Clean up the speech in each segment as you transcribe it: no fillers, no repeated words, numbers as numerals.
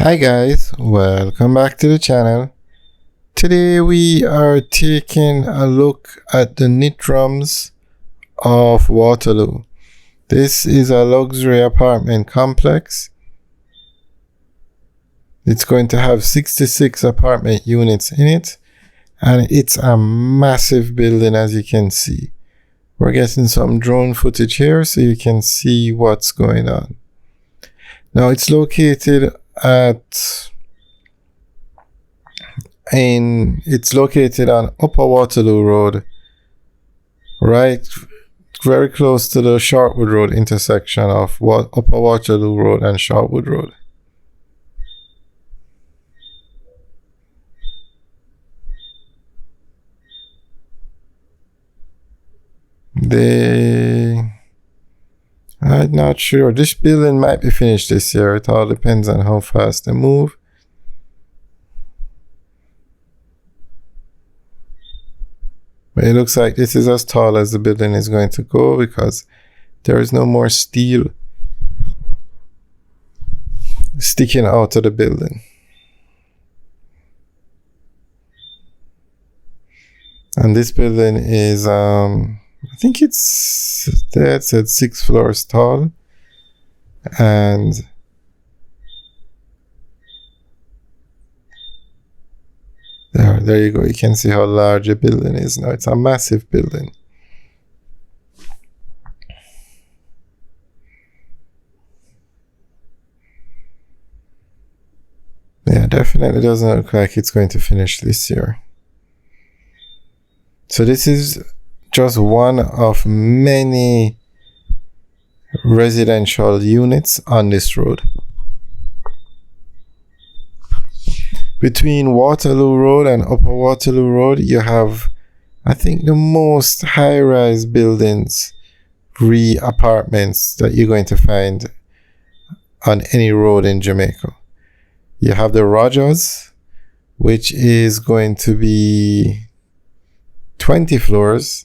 Hi guys, welcome back to the channel. Today we are taking a look at the Nitrams of Waterloo. This is a luxury apartment complex. It's going to have 66 apartment units in it, and it's a massive building, as you can see. We're getting some drone footage here so you can see what's going on. Now it's located on Upper Waterloo Road, right very close to the Shortwood Road intersection of Upper Waterloo Road and Shortwood Road. I'm not sure. This building might be finished this year. It all depends on how fast they move. But it looks like this is as tall as the building is going to go because there is no more steel sticking out of the building. And this building is I think it said 6 floors tall, and there you go. You can see how large the building is now. It's a massive building. Yeah, definitely doesn't look like it's going to finish this year. So this is just one of many residential units on this road. Between Waterloo Road and Upper Waterloo Road, you have, I think, the most high-rise buildings, apartments that you're going to find on any road in Jamaica. You have the Rogers, which is going to be 20 floors.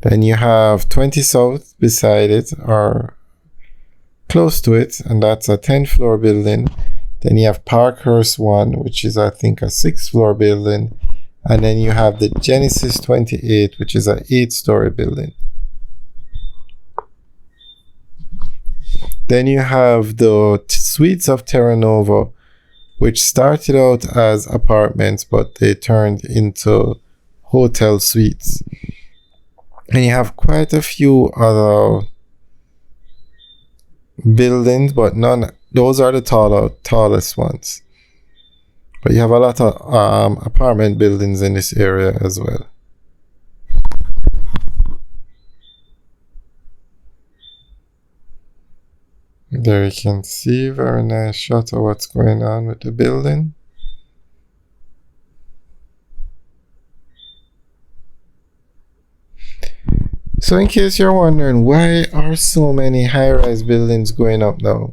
Then you have 20 South beside it, or close to it, and that's a 10-floor building. Then you have Parkhurst 1, which is, I think, a 6-floor building. And then you have the Genesis 28, which is an 8-story building. Then you have the Suites of Terra Nova, which started out as apartments, but they turned into hotel suites. And you have quite a few other buildings, but those are the tallest ones. But you have a lot of apartment buildings in this area as well. There you can see, very nice shot of what's going on with the building. So in case you're wondering, why are so many high-rise buildings going up now?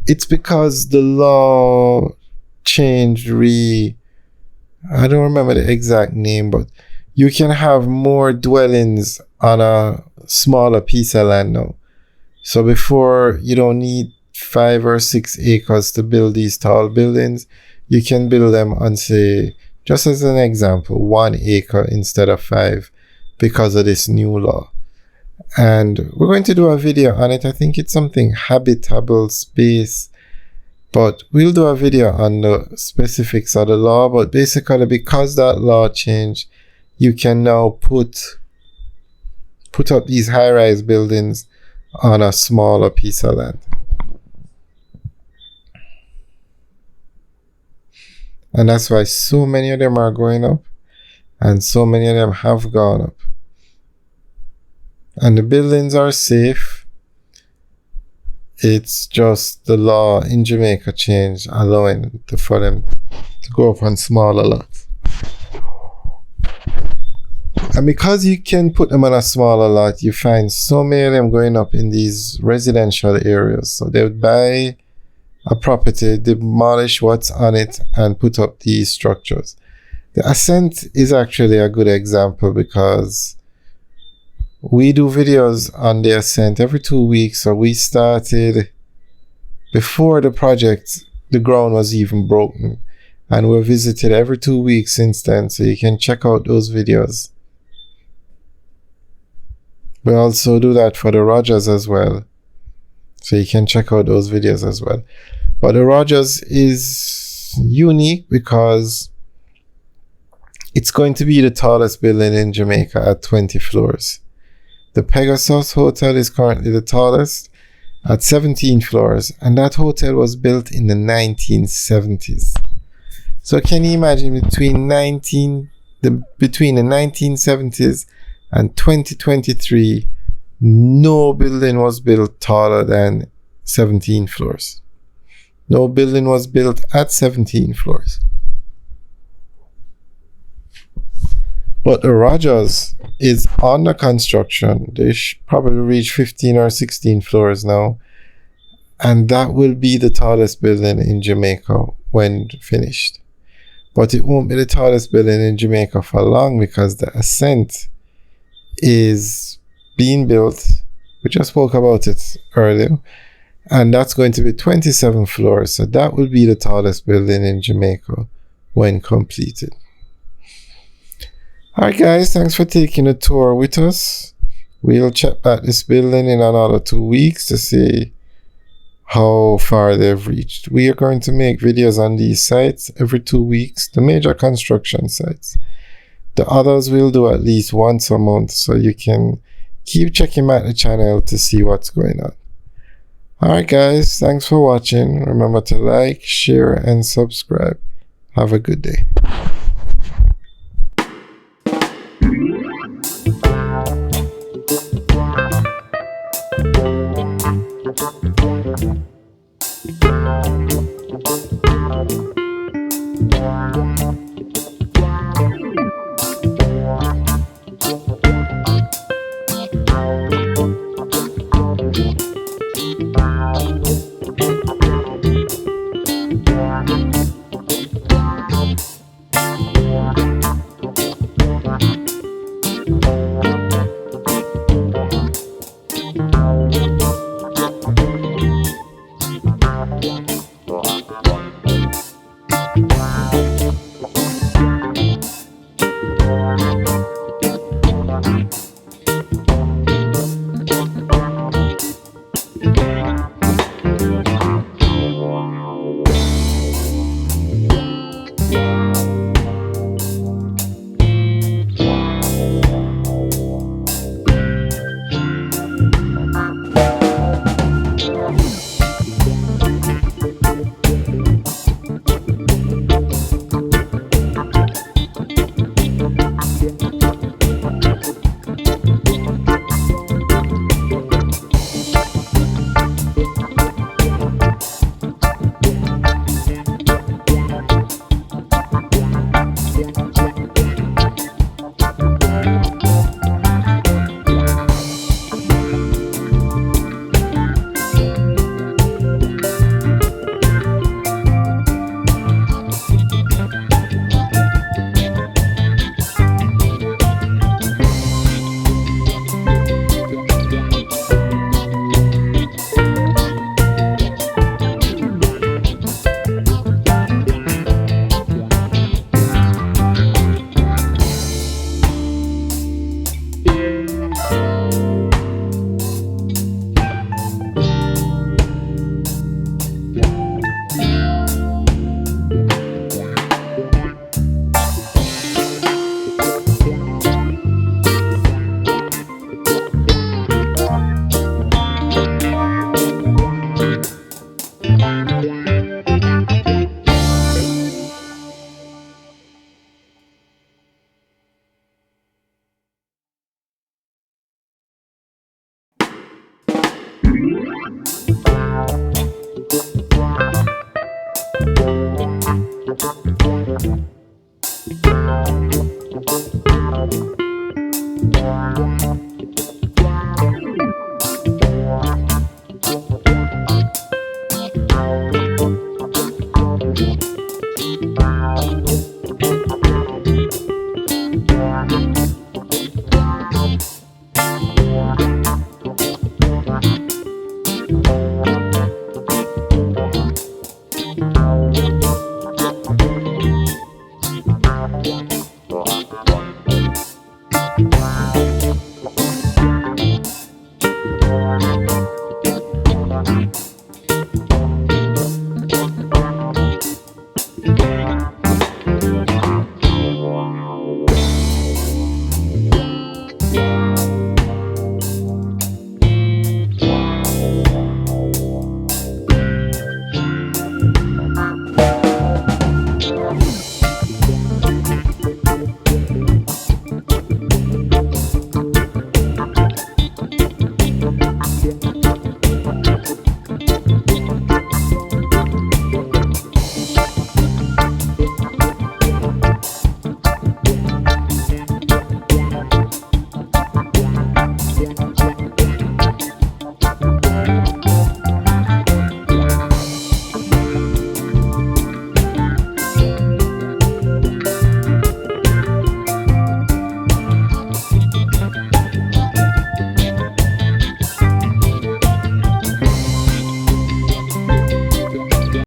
It's because the law changed I don't remember the exact name, but you can have more dwellings on a smaller piece of land now. So before, you don't need 5 or 6 acres to build these tall buildings. You can build them on, say, just as an example, 1 acre instead of 5 because of this new law. And we're going to do a video on it. I think it's something habitable space, but we'll do a video on the specifics of the law. But basically, because that law changed, you can now put up these high-rise buildings on a smaller piece of land. And that's why so many of them are going up, and so many of them have gone up. And the buildings are safe. It's just the law in Jamaica changed, allowing for them to go up on smaller lots. And because you can put them on a smaller lot, you find so many of them going up in these residential areas. So they would buy a property, demolish what's on it, and put up these structures. The Ascent is actually a good example because we do videos on the ascent every 2 weeks. So we started before the project, the ground was even broken. And we're visited every 2 weeks since then. So you can check out those videos. We also do that for the Rogers as well. So you can check out those videos as well. But the Rogers is unique because it's going to be the tallest building in Jamaica at 20 floors. The Pegasus Hotel is currently the tallest at 17 floors, and that hotel was built in the 1970s. So can you imagine between the 1970s and 2023, no building was built taller than 17 floors. No building was built at 17 floors. But the Rogers is under construction. They probably reach 15 or 16 floors now. And that will be the tallest building in Jamaica when finished. But it won't be the tallest building in Jamaica for long because the Ascent is being built. We just spoke about it earlier. And that's going to be 27 floors. So that will be the tallest building in Jamaica when completed. Alright guys, thanks for taking a tour with us. We'll check back this building in another 2 weeks to see how far they've reached. We are going to make videos on these sites every 2 weeks, the major construction sites. The others we'll do at least once a month, so you can keep checking back the channel to see what's going on. Alright guys, thanks for watching. Remember to like, share, and subscribe. Have a good day.